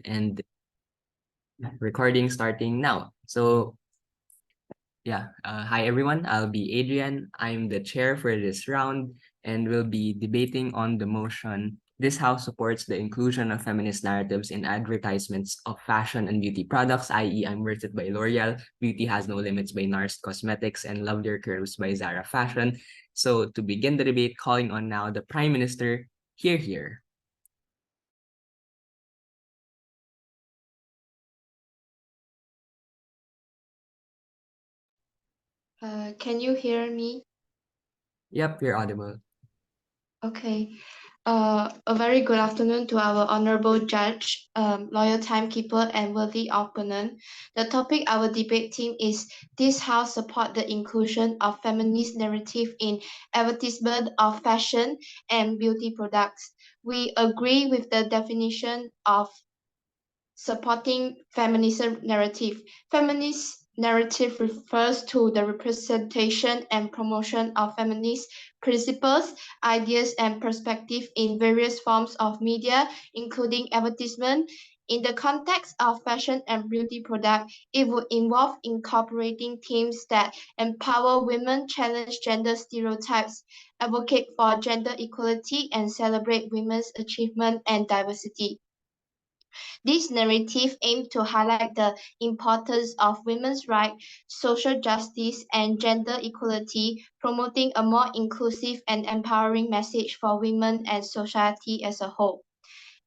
and recording starting now. So yeah, hi everyone. I'll be Adrian. I'm the chair for this round and will be debating on the motion. This house supports the inclusion of feminist narratives in advertisements of fashion and beauty products, i.e., I'm Worth It by L'Oreal, Beauty Has No Limits by NARS Cosmetics, and Love Your Curves by Zara Fashion. So to begin the debate, calling on now the Prime Minister, here. Can you hear me? Yep, you're audible. Okay. A very good afternoon to our honorable judge, loyal timekeeper, and worthy opponent. The topic our debate team is this house support the inclusion of feminist narrative in advertisement of fashion and beauty products. We agree with the definition of supporting feminism narrative. Feminist narrative refers to the representation and promotion of feminist principles, ideas, and perspectives in various forms of media, including advertisement. In the context of fashion and beauty product, it would involve incorporating themes that empower women, challenge gender stereotypes, advocate for gender equality, and celebrate women's achievement and diversity. This narrative aimed to highlight the importance of women's rights, social justice, and gender equality, promoting a more inclusive and empowering message for women and society as a whole.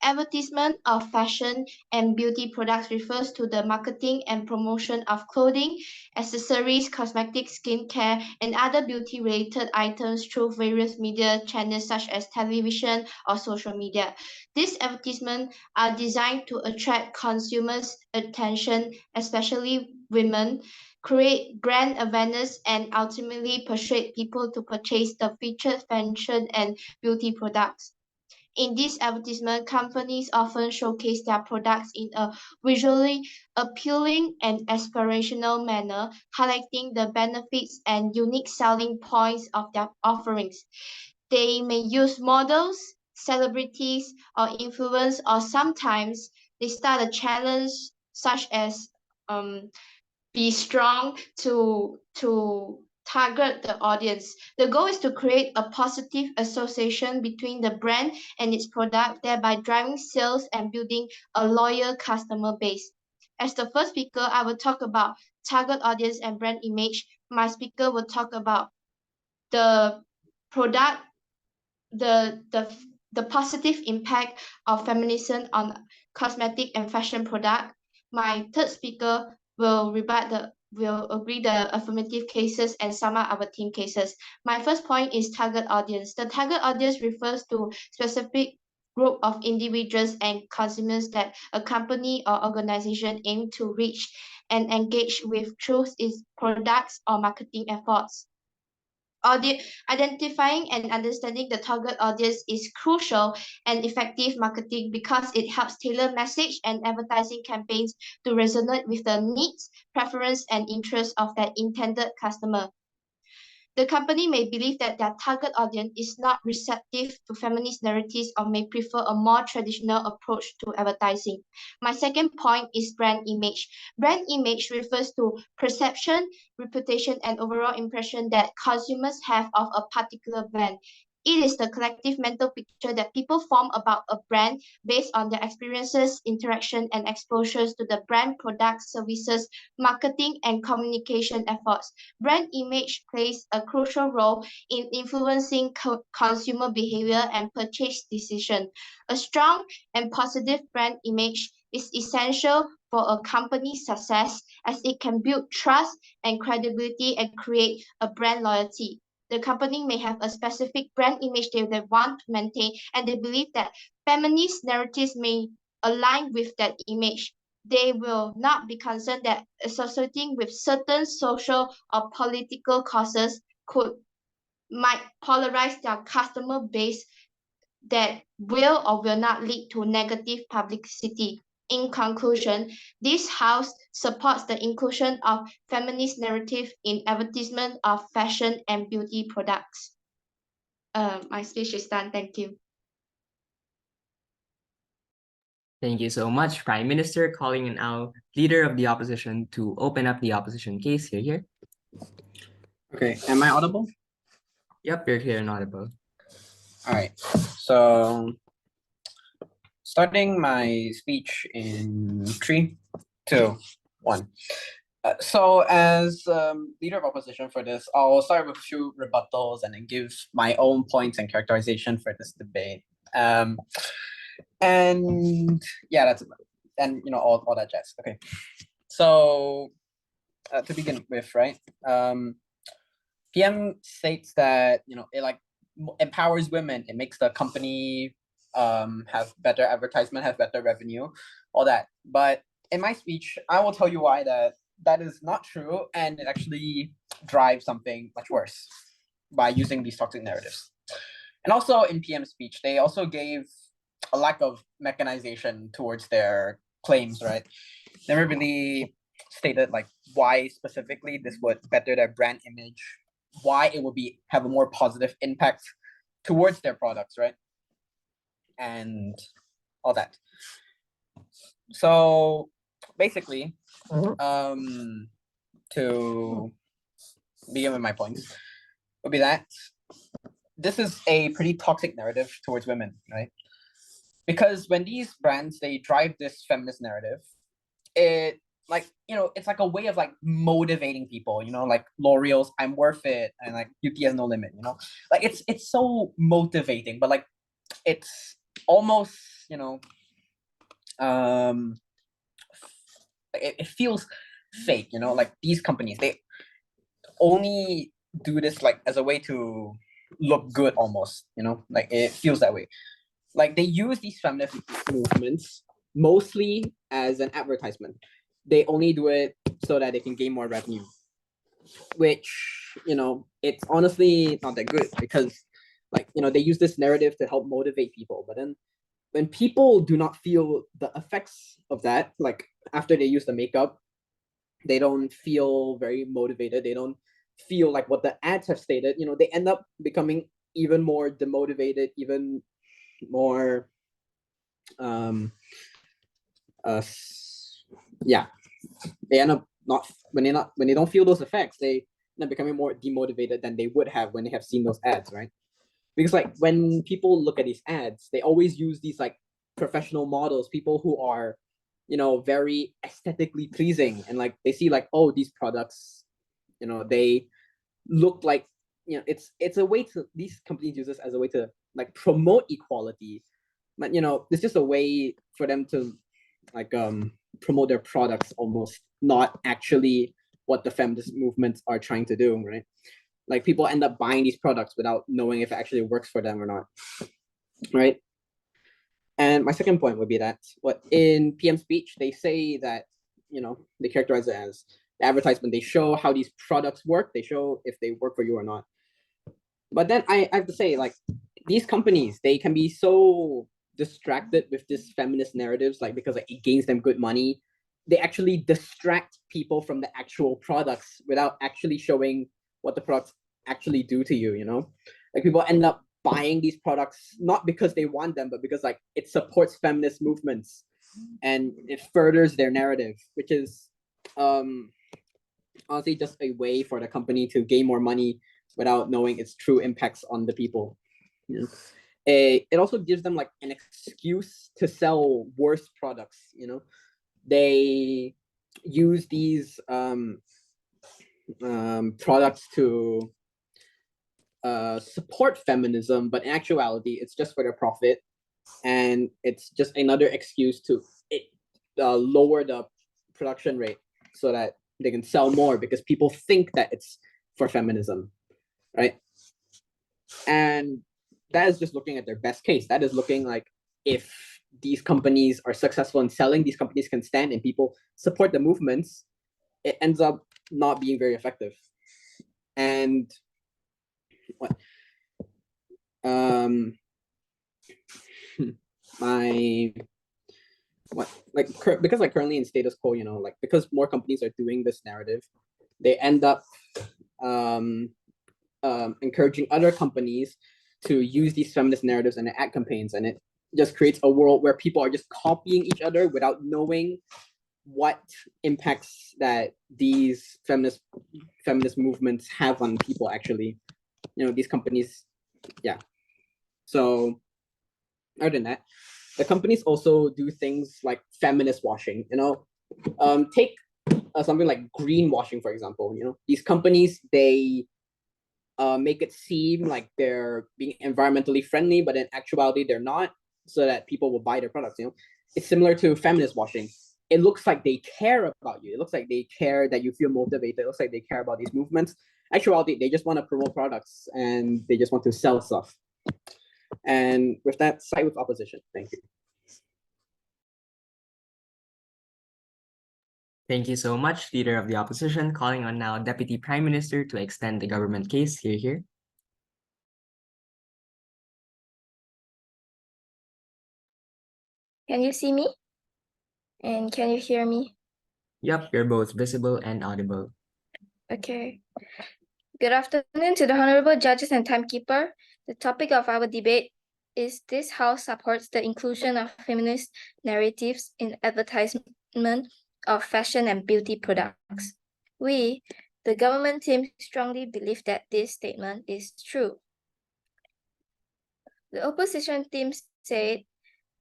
Advertisement of fashion and beauty products refers to the marketing and promotion of clothing, accessories, cosmetics, skincare, and other beauty-related items through various media channels such as television or social media. These advertisements are designed to attract consumers' attention, especially women, create brand awareness, and ultimately persuade people to purchase the featured fashion and beauty products. In this advertisement, companies often showcase their products in a visually appealing and aspirational manner, highlighting the benefits and unique selling points of their offerings. They may use models, celebrities, or influence, or sometimes they start a challenge such as be strong to target the audience. The goal is to create a positive association between the brand and its product, thereby driving sales and building a loyal customer base. As the first speaker, I will talk about target audience and brand image. My speaker will talk about the product, the positive impact of feminism on cosmetic and fashion product. My third speaker will agree the affirmative cases and sum up our team cases. My first point is target audience. The target audience refers to specific group of individuals and consumers that a company or organization aim to reach and engage with through its products or marketing efforts. Identifying and understanding the target audience is crucial and effective marketing because it helps tailor message and advertising campaigns to resonate with the needs, preference, and interests of their intended customer. The company may believe that their target audience is not receptive to feminist narratives or may prefer a more traditional approach to advertising. My second point is brand image. Brand image refers to perception, reputation, and overall impression that consumers have of a particular brand. It is the collective mental picture that people form about a brand based on their experiences, interaction, and exposures to the brand products, services, marketing, and communication efforts. Brand image plays a crucial role in influencing consumer behavior and purchase decision. A strong and positive brand image is essential for a company's success as it can build trust and credibility and create a brand loyalty. The company may have a specific brand image they want to maintain, and they believe that feminist narratives may align with that image. They will not be concerned that associating with certain social or political causes might polarize their customer base that will or will not lead to negative publicity. In conclusion, this house supports the inclusion of feminist narrative in advertisement of fashion and beauty products. My speech is done. Thank you. Thank you so much, Prime Minister, calling in our leader of the opposition to open up the opposition case. Here. Okay, am I audible? Yep, you're here and audible. All right, so starting my speech in 3, 2, 1. So as leader of opposition for this, I'll start with a few rebuttals and then give my own points and characterization for this debate. And yeah, that's about it. And all that jazz. Okay, so to begin with, right? PM states that it like empowers women, it makes the company have better advertisement, have better revenue, all that. But in my speech, I will tell you why that is not true, and it actually drives something much worse by using these toxic narratives. And also in PM speech, they also gave a lack of mechanization towards their claims, right? Never really stated like why specifically this would better their brand image, why it would have a more positive impact towards their products, right? And all that. So basically, to begin with my points, would be that this is a pretty toxic narrative towards women, right? Because when these brands, they drive this feminist narrative, it like it's like a way of like motivating people, like L'Oreal's I'm worth it, and like beauty has no limit, like it's so motivating, but like it's almost it feels fake, like these companies, they only do this like as a way to look good almost, like it feels that way. Like they use these feminist movements mostly as an advertisement. They only do it so that they can gain more revenue, which it's honestly not that good, because like they use this narrative to help motivate people, but then when people do not feel the effects of that, like after they use the makeup, they don't feel very motivated, they don't feel like what the ads have stated, they end up becoming even more demotivated, even more yeah, they end up not when they don't feel those effects, they end up becoming more demotivated than they would have when they have seen those ads, right? Because like when people look at these ads, they always use these like professional models, people who are very aesthetically pleasing, and like they see like, oh, these products, they look like, it's a way to, these companies use this as a way to like promote equality, but it's just a way for them to like promote their products, almost not actually what the feminist movements are trying to do, right? Like people end up buying these products without knowing if it actually works for them or not, right? And my second point would be that what in PM speech, they say that, they characterize it as the advertisement, they show how these products work, they show if they work for you or not. But then I have to say, like, these companies, they can be so distracted with this feminist narratives, like because like, it gains them good money. They actually distract people from the actual products without actually showing what the products actually do to you, Like people end up buying these products not because they want them, but because like it supports feminist movements and it furthers their narrative, which is honestly just a way for the company to gain more money without knowing its true impacts on the people. It also gives them like an excuse to sell worse products. They use these products to support feminism, but in actuality, it's just for their profit, and it's just another excuse to lower the production rate so that they can sell more, because people think that it's for feminism, right? And that is just looking at their best case. That is looking like if these companies are successful in selling, these companies can stand and people support the movements, it ends up not being very effective. And what my what like because like currently in status quo, like because more companies are doing this narrative, they end up encouraging other companies to use these feminist narratives and ad campaigns, and it just creates a world where people are just copying each other without knowing what impacts that these feminist movements have on people. Actually, these companies, yeah. So other than that, the companies also do things like feminist washing. Take something like greenwashing, for example. These companies, they make it seem like they're being environmentally friendly, but in actuality they're not, so that people will buy their products. It's similar to feminist washing. It looks like they care about you. It looks like they care that you feel motivated. It looks like they care about these movements. Actuality, they just want to promote products and they just want to sell stuff. And with that, side with opposition. Thank you. Thank you so much, Leader of the Opposition. Calling on now Deputy Prime Minister to extend the government case. Here. Can you see me? And can you hear me? Yup, you're both visible and audible. Okay. Good afternoon to the Honorable Judges and Timekeeper. The topic of our debate is this House supports the inclusion of feminist narratives in advertisement of fashion and beauty products. We, the government team, strongly believe that this statement is true. The opposition team said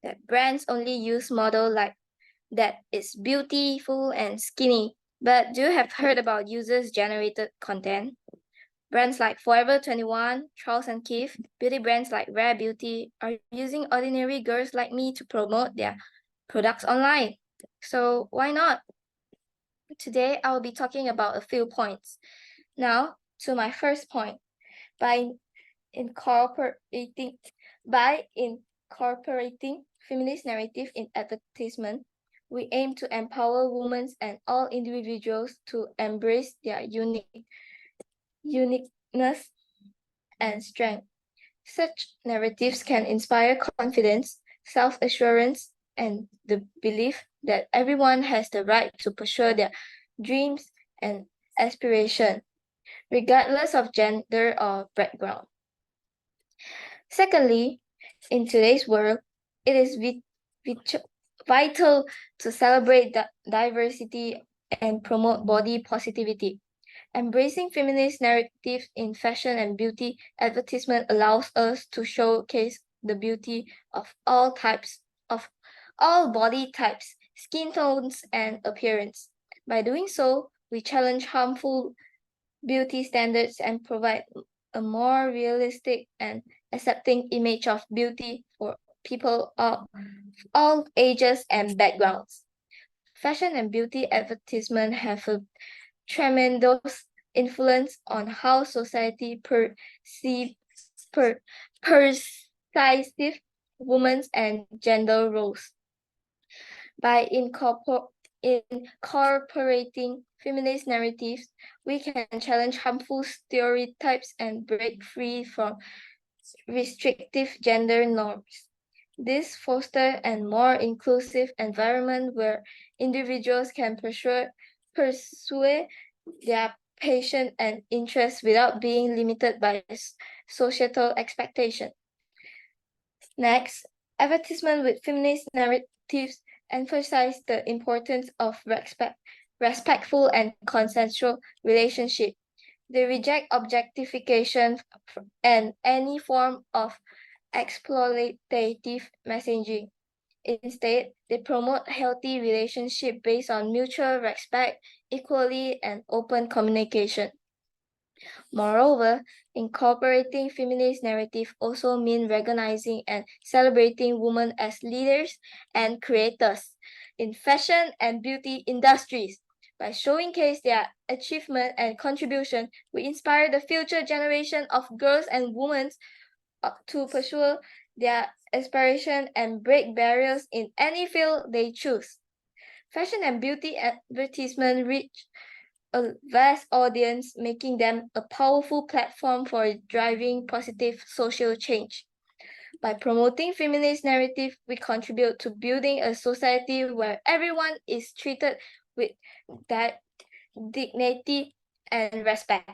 that brands only use model like that is beautiful and skinny. But do you have heard about users-generated content? Brands like Forever 21, Charles & Keith, beauty brands like Rare Beauty are using ordinary girls like me to promote their products online. So why not? Today, I will be talking about a few points. Now, to my first point. By incorporating feminist narrative in advertisement, we aim to empower women and all individuals to embrace their uniqueness and strength. Such narratives can inspire confidence, self-assurance, and the belief that everyone has the right to pursue their dreams and aspirations, regardless of gender or background. Secondly, in today's world, it is vital to celebrate diversity and promote body positivity. Embracing feminist narratives in fashion and beauty advertisement allows us to showcase the beauty of all body types, skin tones, and appearance. By doing so, we challenge harmful beauty standards and provide a more realistic and accepting image of beauty for people of all ages and backgrounds. Fashion and beauty advertisement have a tremendous influence on how society perceives women's and gender roles. By incorporating feminist narratives, we can challenge harmful stereotypes and break free from restrictive gender norms. This fosters a more inclusive environment where individuals can pursue their passion and interests without being limited by societal expectation. Next, advertisement with feminist narratives emphasize the importance of respectful and consensual relationship. They reject objectification and any form of exploitative messaging. Instead, they promote healthy relationship based on mutual respect, equality, and open communication. Moreover, incorporating feminist narrative also means recognizing and celebrating women as leaders and creators in fashion and beauty industries. By showcasing their achievement and contribution, we inspire the future generation of girls and women to pursue their aspiration and break barriers in any field they choose. Fashion and beauty advertisement reach a vast audience, making them a powerful platform for driving positive social change. By promoting feminist narrative, we contribute to building a society where everyone is treated with dignity and respect,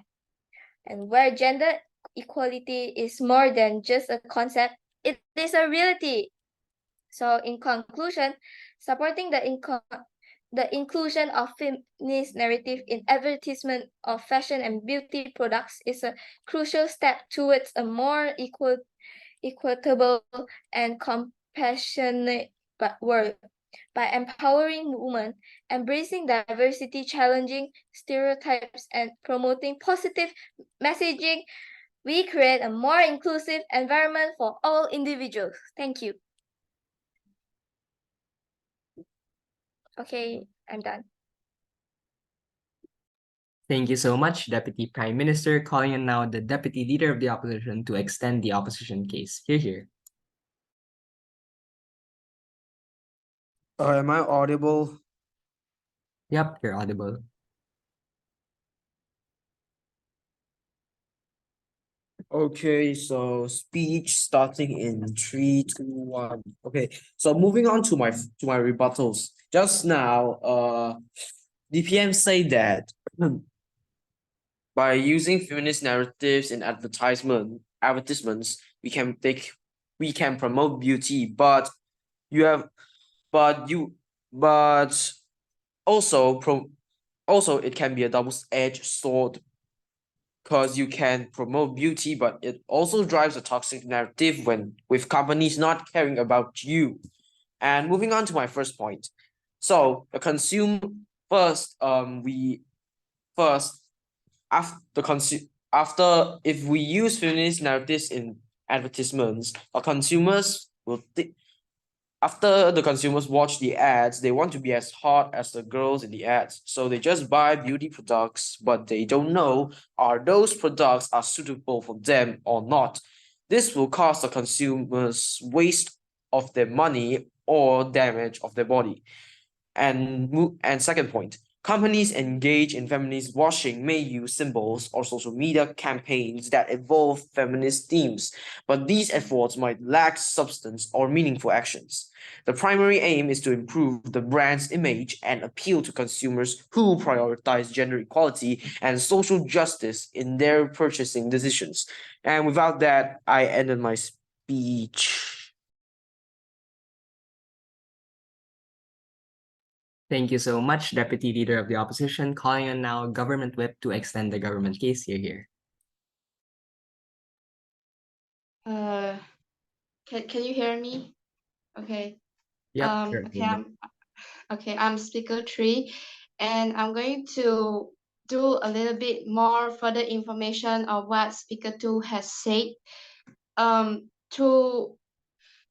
and where gender equality is more than just a concept, it is a reality. So in conclusion, supporting the inclusion of feminist narrative in advertisement of fashion and beauty products is a crucial step towards a more equitable and compassionate world. By empowering women, embracing diversity, challenging stereotypes, and promoting positive messaging, we create a more inclusive environment for all individuals. Thank you. Okay, I'm done. Thank you so much, Deputy Prime Minister. Calling on now the Deputy Leader of the Opposition to extend the opposition case. Here. Am I audible? Yep, you're audible. Okay, so speech starting in 3, 2, 1. Okay, so moving on to my rebuttals. Just now, the PM say that by using feminist narratives in advertisements, we can promote beauty, but also it can be a double-edged sword, because you can promote beauty, but it also drives a toxic narrative with companies not caring about you. And moving on to my first point. So the after if we use feminist narratives in advertisements, our consumers will after the consumers watch the ads, they want to be as hot as the girls in the ads. So they just buy beauty products, but they don't know are those products are suitable for them or not. This will cause the consumers waste of their money or damage of their body. And second point, companies engaged in feminist washing may use symbols or social media campaigns that involve feminist themes, but these efforts might lack substance or meaningful actions. The primary aim is to improve the brand's image and appeal to consumers who prioritize gender equality and social justice in their purchasing decisions. And without that, I ended my speech. Thank you so much, Deputy Leader of the Opposition. Calling on now Government Whip to extend the government case. Here. Can you hear me? Okay. Yep, sure. I'm Speaker 3, and I'm going to do a little bit more further information of what Speaker 2 has said.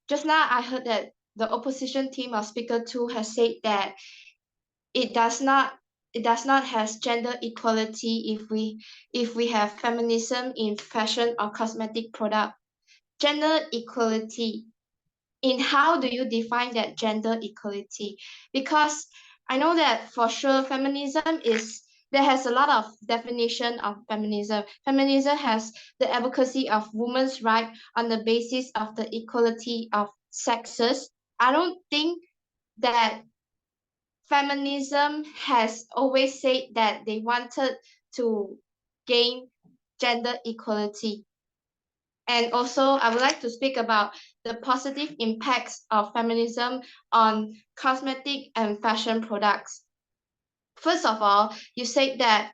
Just now I heard that the opposition team of Speaker 2 has said that it does not have gender equality if we have feminism in fashion or cosmetic product. Gender equality, in how do you define that gender equality? Because I know that for sure feminism there has a lot of definition of feminism. Feminism has the advocacy of women's right on the basis of the equality of sexes. I don't think that feminism has always said that they wanted to gain gender equality. And also, I would like to speak about the positive impacts of feminism on cosmetic and fashion products. First of all, you said that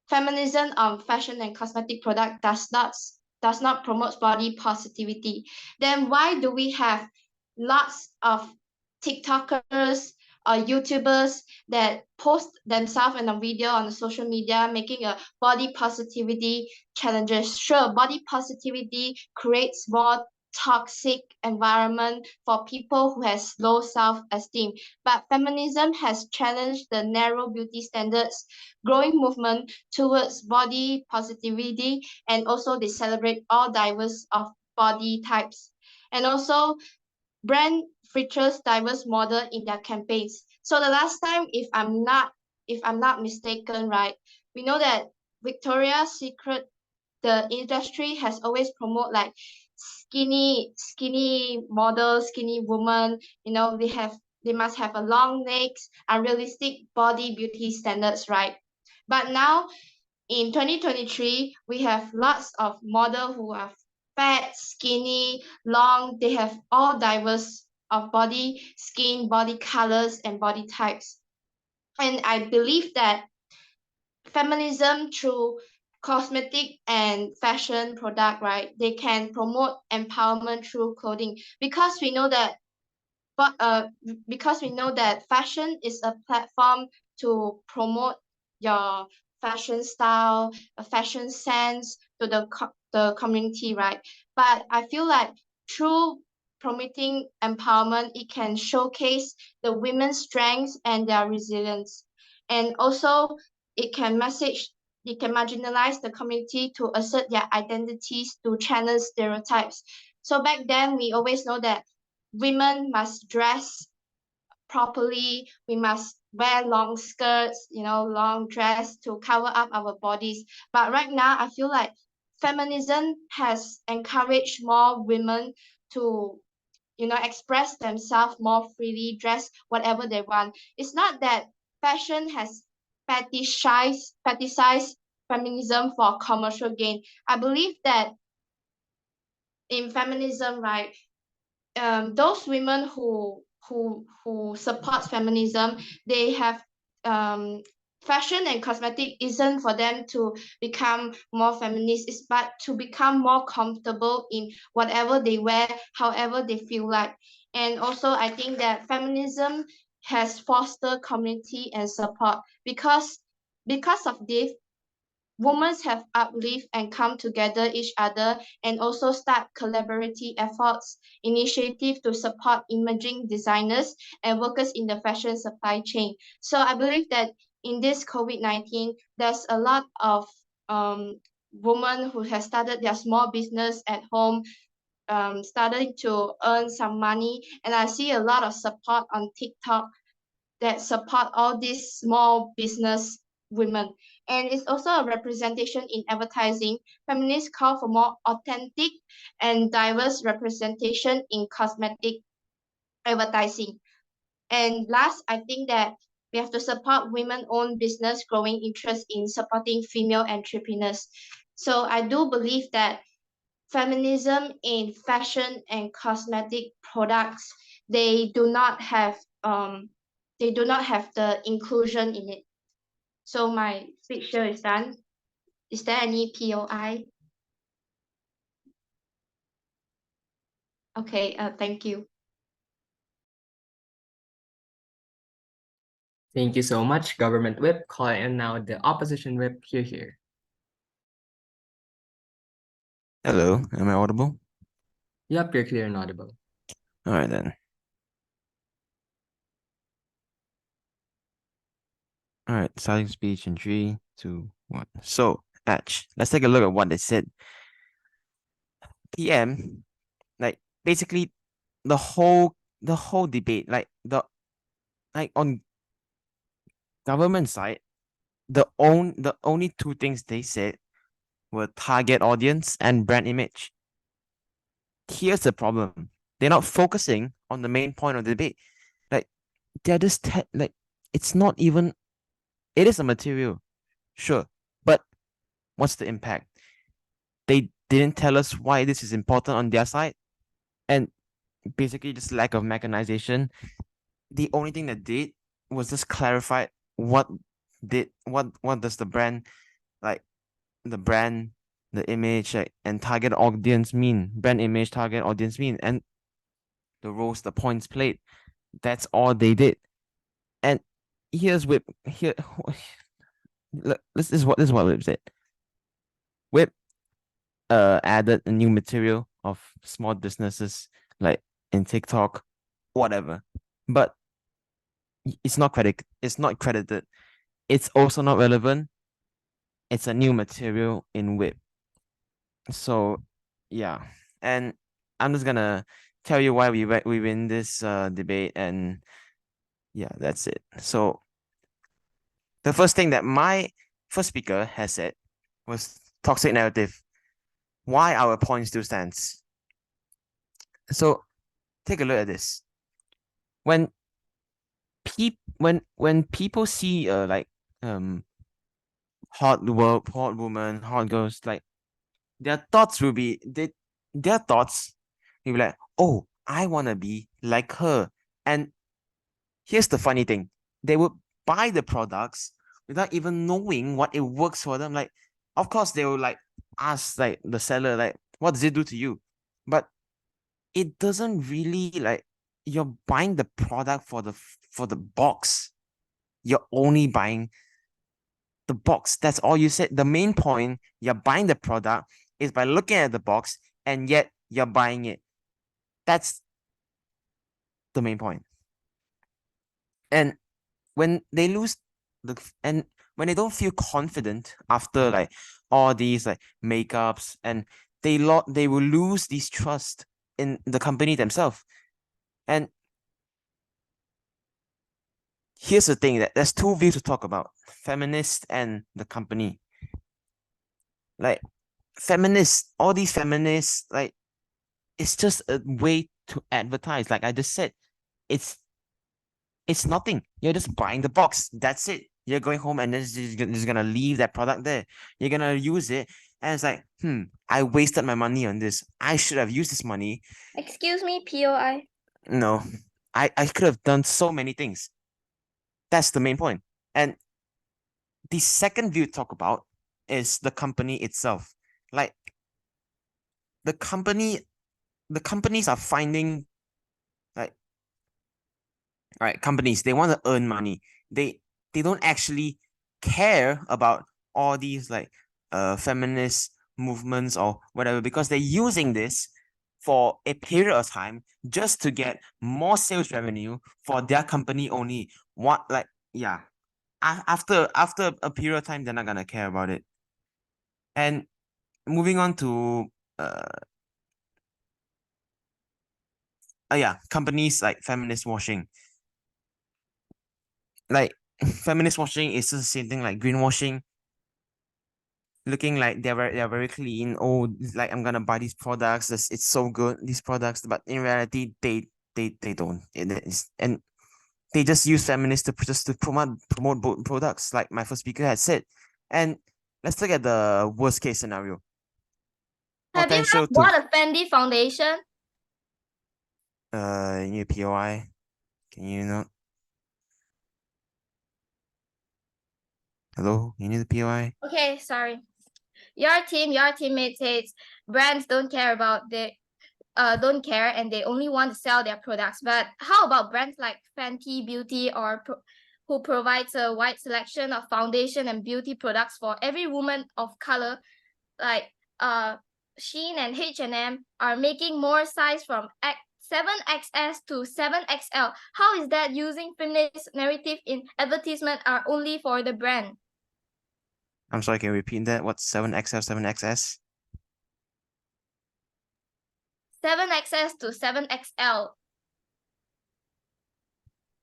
feminism on fashion and cosmetic product does not promote body positivity. Then why do we have lots of TikTokers or YouTubers that post themselves in a video on the social media making a body positivity challenges? Sure, body positivity creates more toxic environment for people who has low self-esteem, but feminism has challenged the narrow beauty standards, growing movement towards body positivity, and also they celebrate all diverse of body types. And also brand features diverse model in their campaigns. So the last time, if I'm not mistaken, right, we know that Victoria's Secret, the industry has always promote like skinny models, skinny woman. They must have a long legs, unrealistic body beauty standards, right? But now in 2023, we have lots of model who are fat, skinny, long. They have all diverse of body, skin, body colors, and body types. And I believe that feminism through cosmetic and fashion product, right? They can promote empowerment through clothing because we know that but because we know that fashion is a platform to promote your fashion style, a fashion sense to the community, right? But I feel like through promoting empowerment, it can showcase the women's strengths and their resilience. And also it can marginalize the community to assert their identities to challenge stereotypes. So back then we always know that women must dress properly. We must wear long skirts, long dress to cover up our bodies. But right now, I feel like feminism has encouraged more women to, express themselves more freely, dress whatever they want. It's not that fashion has fetishized feminism for commercial gain. I believe that in feminism, right, those women who support feminism, they have fashion and cosmetic isn't for them to become more feminist, it's but to become more comfortable in whatever they wear, however they feel like. And also I think that feminism has fostered community and support because of this women have uplift and come together each other and also start collaborative efforts, initiative to support emerging designers and workers in the fashion supply chain. So I believe that in this COVID-19, there's a lot of women who have started their small business at home, starting to earn some money. And I see a lot of support on TikTok that support all these small business women. And it's also a representation in advertising. Feminists call for more authentic and diverse representation in cosmetic advertising. And last, I think that we have to support women-owned business growing interest in supporting female entrepreneurs. So I do believe that feminism in fashion and cosmetic products, they do not have the inclusion in it. So my speech here is done. Is there any POI? Okay, thank you. Thank you so much, Government Whip. And now the Opposition Whip, here. Hello, am I audible? Yep, you're clear and audible. All right then. All right, starting speech in 3, 2, 1. So, let's take a look at what they said. PM, like basically the whole debate, on government side, the only two things they said were target audience and brand image. Here's the problem. They're not focusing on the main point of the debate. Like they're just it's not even, it is a material, sure, but what's the impact? They didn't tell us why this is important on their side, and basically just lack of mechanization. The only thing that did was just clarify what does the brand, like the brand, the image, and target audience mean, brand image, target audience mean, and the roles, the points played. That's all they did. And here's Whip. Here, look, this is what Whip said. Whip added a new material of small businesses like in TikTok, whatever. But it's not credited. It's also not relevant. It's a new material in Whip. So yeah. And I'm just gonna tell you why we win this debate, and yeah, that's it. So the first thing that my first speaker has said was toxic narrative. Why our point still stands. So take a look at this. When people see hot woman, hot girls, like their thoughts will be like, oh, I want to be like her. And here's the funny thing. They would buy the products without even knowing what it works for them. Like, of course, they will like ask like the seller, like, what does it do to you? But it doesn't really like you're buying the product for the box. You're only buying the box. That's all you said. The main point you're buying the product is by looking at the box, and yet you're buying it. That's the main point. And when they lose and when they don't feel confident after like all these like makeups, and they will lose this trust in the company themselves. And here's the thing, that there's two views to talk about: feminist and the company. Like feminists, all these feminists, like it's just a way to advertise. Like I just said, it's nothing. You're just buying the box. That's it. You're going home and then just gonna leave that product there. You're gonna use it, and it's like, I wasted my money on this. I should have used this money. Excuse me, POI. No, I could have done so many things. That's the main point. And the second view to talk about is the company itself. Like the companies are finding like, all right, companies, they want to earn money. They don't actually care about all these like feminist movements or whatever, because they're using this for a period of time just to get more sales revenue for their company only. What, like, yeah. After a period of time, they're not gonna care about it. And moving on to yeah, companies like feminist washing. Like feminist washing is just the same thing like greenwashing, looking like they're very clean. Oh, like I'm gonna buy these products. It's so good, these products, but in reality, they don't. And they just use feminists to just to promote products, like my first speaker had said. And let's look at the worst case scenario. Have you Potential not bought a Fendi foundation? you need a POI. Can you not? Hello, you need a POI? Okay, sorry. Your teammate says brands don't care about don't care and they only want to sell their products. But how about brands like Fenty Beauty who provides a wide selection of foundation and beauty products for every woman of color, like Shein and H&M are making more size from 7XS to 7XL. How is that using feminist narrative in advertisement are only for the brand? I'm sorry, can you repeat that? What's 7XL, 7XS? 7XS to 7XL.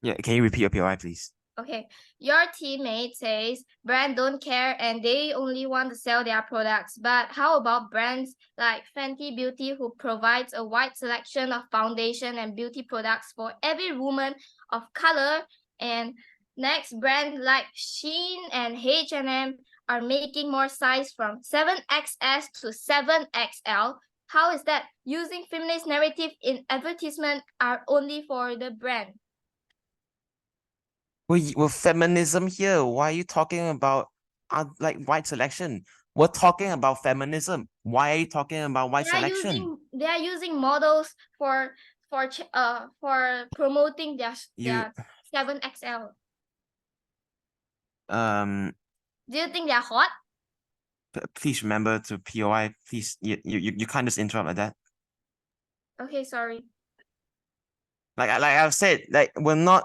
Yeah, can you repeat your POI, please? Okay, your teammate says brand don't care and they only want to sell their products. But how about brands like Fenty Beauty who provides a wide selection of foundation and beauty products for every woman of color? And next, brands like Shein and H&M are making more size from 7XS to 7XL. How is that? Using feminist narrative in advertisement are only for the brand. We're feminism here. Why are you talking about like white selection? We're talking about feminism. Why are you talking about white selection? They are using models for promoting their You 7XL. um Do you think they are hot? please remember to POI. Please, you can't just interrupt like that. Okay, sorry. Like I've said, like we're not.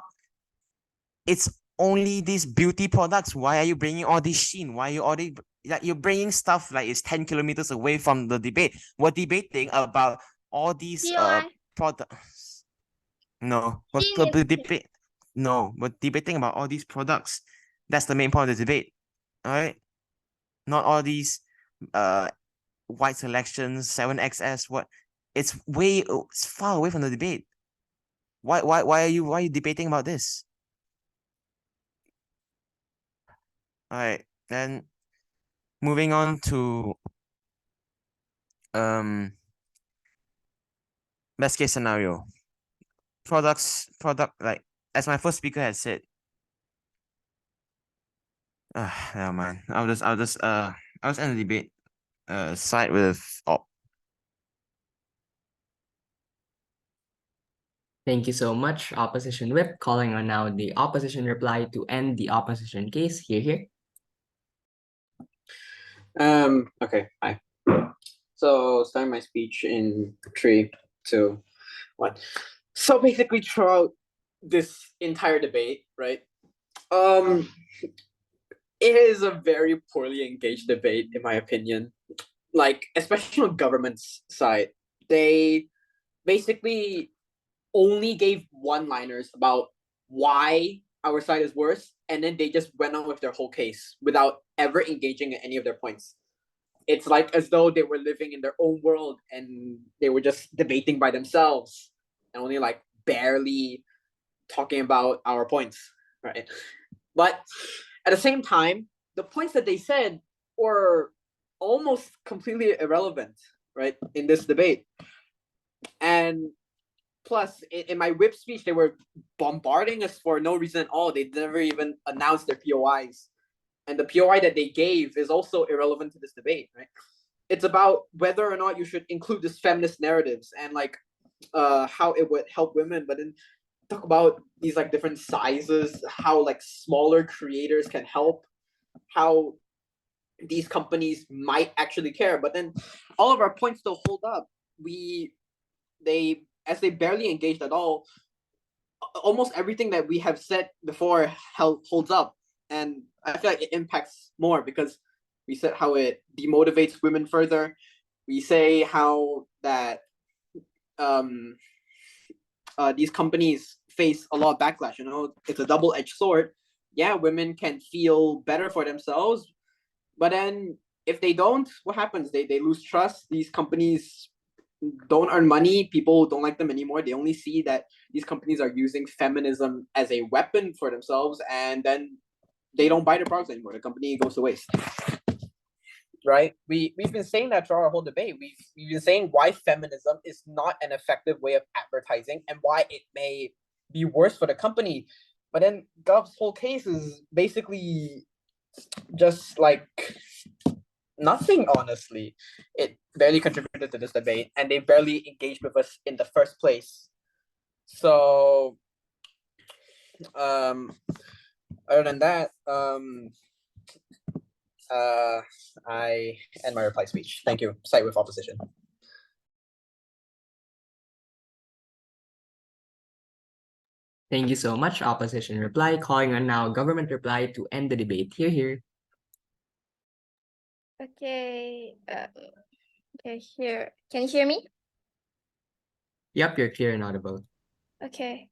It's only these beauty products. Why are you bringing all this Shein? Why are you all the like you're bringing stuff like it's 10 kilometers away from the debate? We're debating about all these POI. products. No, Shein we're is debate. No, we're debating about all these products. That's the main point of the debate. All right, not all these white selections, 7XS. What? It's far away from the debate. Why are you debating about this? All right, then moving on to best case scenario, product like as my first speaker has said. Never mind. I'll just end the debate. Side with Thank you so much, Opposition Whip. Calling on now the opposition reply to end the opposition case. Here. Okay, hi. So starting my speech in 3, 2, 1. So basically throughout this entire debate, right? It is a very poorly engaged debate, in my opinion. Like, especially on government's side. They basically only gave one-liners about why our side is worse, and then they just went on with their whole case without ever engaging in any of their points. It's like as though they were living in their own world and they were just debating by themselves and only like barely talking about our points, right? But at the same time, the points that they said were almost completely irrelevant, right, in this debate. And plus, in my whip speech, they were bombarding us for no reason at all. They never even announced their POIs. And the POI that they gave is also irrelevant to this debate, right? It's about whether or not you should include this feminist narratives and like how it would help women, but then talk about these like different sizes, how like smaller creators can help, how these companies might actually care. But then all of our points still hold up. They barely engaged at all, almost everything that we have said before holds up. And I feel like it impacts more because we said how it demotivates women further. We say how that these companies face a lot of backlash. You know, it's a double-edged sword. Yeah, women can feel better for themselves, but then if they don't, what happens? They lose trust. These companies don't earn money. People don't like them anymore. They only see that these companies are using feminism as a weapon for themselves, and then they don't buy the products anymore. The company goes to waste. Right? We've been saying that throughout our whole debate. We've been saying why feminism is not an effective way of advertising and why it may be worse for the company. But then Gov's whole case is basically just like nothing, honestly. It barely contributed to this debate, and they barely engaged with us in the first place. So, other than that, I end my reply speech. Thank you. Side with opposition. Thank you so much, opposition reply. Calling on now government reply to end the debate. Here. Okay. Okay, here. Can you hear me? Yep, you're clear and audible. Okay.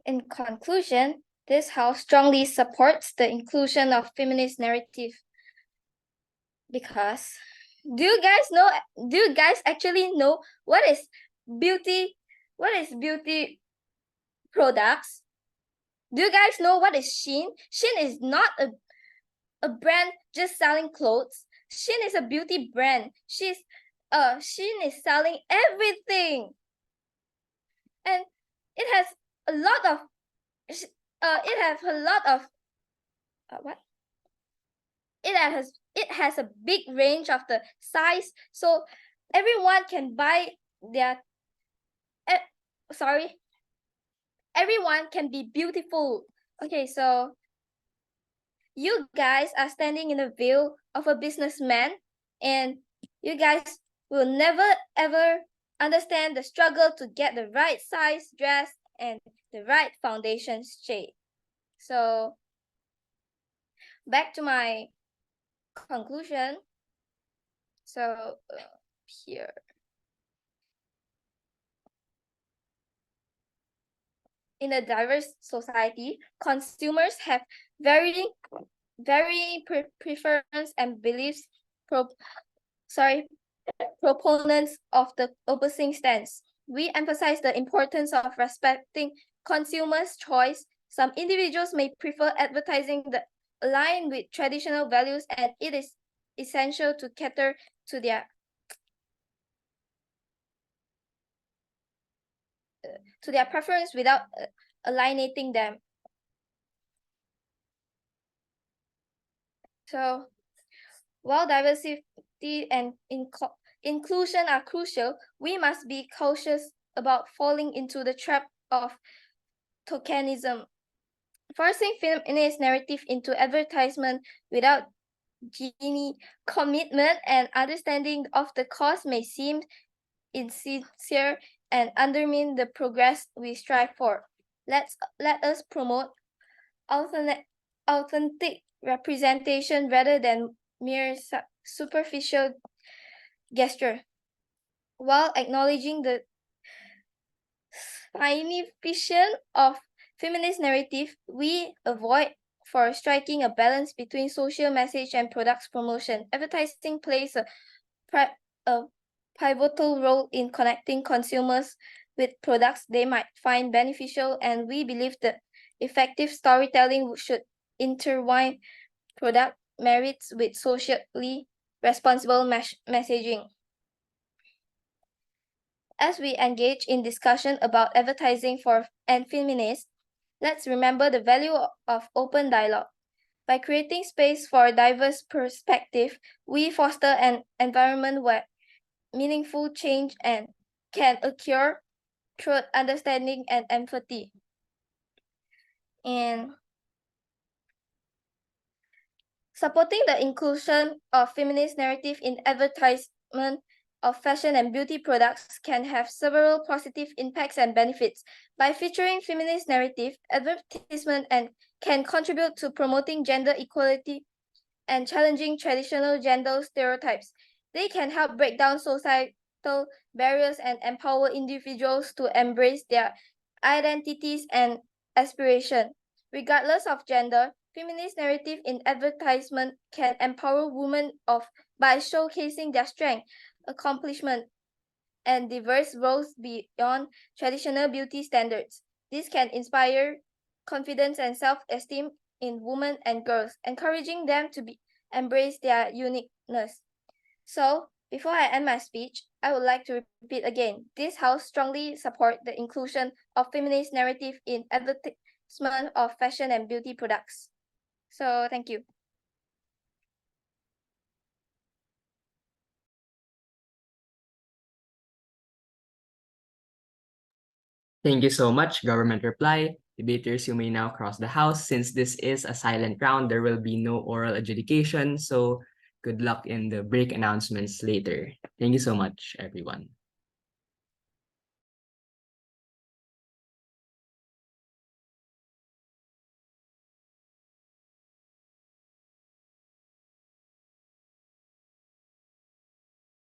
In conclusion, this house strongly supports the inclusion of feminist narrative because do you guys actually know what is beauty products? Do you guys know what is Shein? Shein is not a brand just selling clothes. Shein is a beauty brand. Shein is selling everything. And it has a lot of what? It has a big range of the size, so everyone can buy their everyone can be beautiful. Okay, so you guys are standing in the view of a businessman, and you guys will never ever understand the struggle to get the right size dress and the right foundation shade. So back to my conclusion. So here. In a diverse society, consumers have very preference and beliefs. Proponents of the opposing stance. We emphasize the importance of respecting consumers' choice. Some individuals may prefer advertising that align with traditional values, and it is essential to cater to their to their preference without alienating them. So while diversity and inclusion are crucial, we must be cautious about falling into the trap of tokenism. Forcing feminist narrative into advertisement without genuine commitment and understanding of the cause may seem insincere and undermine the progress we strive for. Let us promote authentic representation rather than mere superficial gesture, while acknowledging the significance of feminist narrative. We avoid for striking a balance between social message and products promotion. Advertising plays a pivotal role in connecting consumers with products they might find beneficial, and we believe that effective storytelling should intertwine product merits with socially responsible messaging. As we engage in discussion about advertising for and feminists, let's remember the value of open dialogue. By creating space for diverse perspective, we foster an environment where meaningful change can occur through understanding and empathy. And supporting the inclusion of feminist narrative in advertisement of fashion and beauty products can have several positive impacts and benefits. By featuring feminist narrative, advertisement can contribute to promoting gender equality and challenging traditional gender stereotypes. They can help break down societal barriers and empower individuals to embrace their identities and aspiration. Regardless of gender, feminist narrative in advertisement can empower women by showcasing their strength, accomplishment, and diverse roles beyond traditional beauty standards. This can inspire confidence and self-esteem in women and girls, encouraging them to embrace their uniqueness. So, before I end my speech, I would like to repeat again, this house strongly supports the inclusion of feminist narrative in advertisement of fashion and beauty products. So, thank you. Thank you so much, government reply. Debaters, you may now cross the house. Since this is a silent round, there will be no oral adjudication. So good luck in the break announcements later. Thank you so much, everyone.